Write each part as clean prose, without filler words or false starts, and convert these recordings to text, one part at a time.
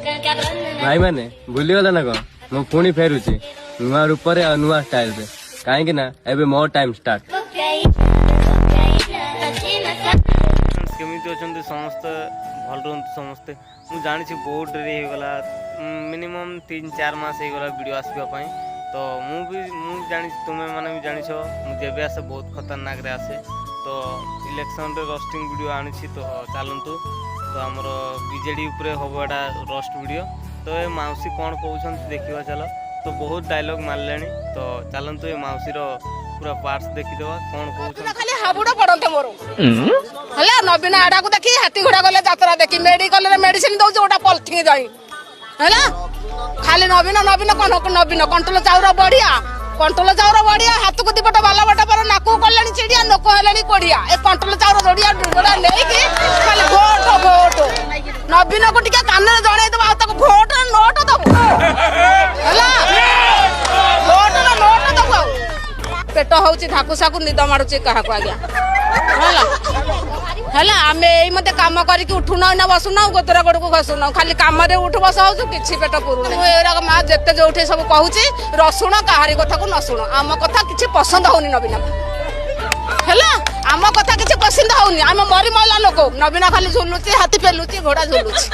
भाई मैंने भूलीगल ना कौन मु पुणी फेरुची नुआ रूप नुआ स्टाइल रे कहीं ना एबे मोर टाइम स्टार्ट केमिति अछंती समस्त भल रहंतु समस्ते मु जानि बहुत डेरी हो गला मिनिमम 3-4 मास हो गला वीडियो आसबा पई तो मु जानि तुमे माने भी जानि छो मु जेबे आसे बहुत खतरनाक रे आसे तो इलेक्शन रे रोस्टिंग वीडियो आनी छी तो चलंतु तो हमर बीजेडी ऊपर होबो एटा रोस्ट वीडियो तो ए माउसी कोन कहउछन देखिबा चलो तो बहुत डायलॉग मारलेनी तो चलंतु ए माउसी रो पूरा पार्ट्स देखि देबा कोन कहउछन खाली हाबुडा पडंते मोरो हला नवीन आडा को देखि हाथी घोड़ा गले यात्रा देखि मेडिकल रे मेडिसिन दउ ओटा पॉलिथिन जाई हला खाली नवीन नवीन कोन नवीन कंट्रोल चाउरा बढ़िया कंट्रोल चाउरा बढ़िया हाथ को दिपट बाला बटा पर नाकू कल्याणी चिड़िया लोक हेलाणी कोडिया ए कंट्रोल चाउरा जोड़िया जोड़ा नै कि खाली भोट भोट नवीन को टिका कान रे जणे दबा ताको भोट नोट दबो हला भोट नोट दबो पेट होउची धाकु साकु निद मारुची कहा को आज्ञा हला हला आमे एई मते काम करी कि उठुना ना बसुना गोतरा गड को घसुना खाली काम रे उठ बस होउ किछि पेट पुरु नै एरा मा जत्ते जोठे सब कहूची रसुण काहारी कथा को न सुनो आम कथा किछि पसंद होउनी नवीन हला आम कथा किछि पसंद होउनी आम मरी मला लोक नवीन खाली झुलुची हाथी पेलुची घोड़ा झुलुची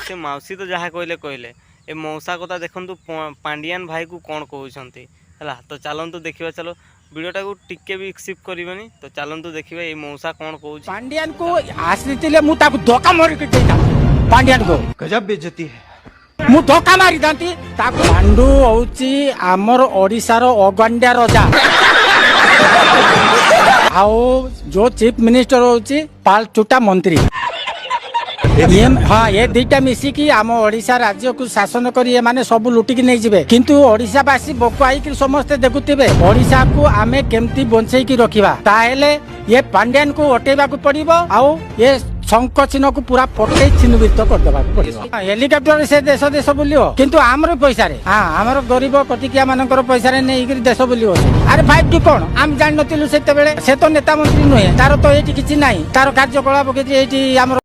से माउसी तो जहाँ कहले ए मौसा कथा देखंतु पांडियान भाई को कौन कहउछंती हला तो चलंतु देखिबा चलो वीडियोटा को टिके भी स्किप करिवनी तो चलंतु देखिबा ए मौसा कौन कहउछ पांडियान को आसीतिले मु ताको धोखा मारि के देता पांडियान को गजब बेइज्जती है मु धोखा मारि दांती ताको पांडु होउची हमर ओडिसा रो अगंड्या राजा आओ जो चीफ मिनिस्टर होउची पाल चुटा मंत्री हाँ ये दुईटा मिसिकी आम ओडिशा राज्य को शासन करी ये माने सब लुटिकी नहीं जिवे किंतु ओडिशावासी बोक आई समस्ते देखुथिबे ओडिशा को आमे केमती बंचई की रखिबा ताहेले ये पांड्यान को हटेबा को पड़िबो आउ ये शंख चिन्ह को पूरा पटै चिन्हित कर देबा को पड़िबो हेलिकॉप्टर से देश देश बुलियो किंतु हमर पैसा रे हां हमर गरीब कटिकिया मानकर पैसा रे नै कि देश बुलियो अरे 5G कोन हम जान नतिलु सेते बेले से तो नेता मंत्री नहे तार तो एठी किछि नाही तार कार्यकलाप किछि एठी हमर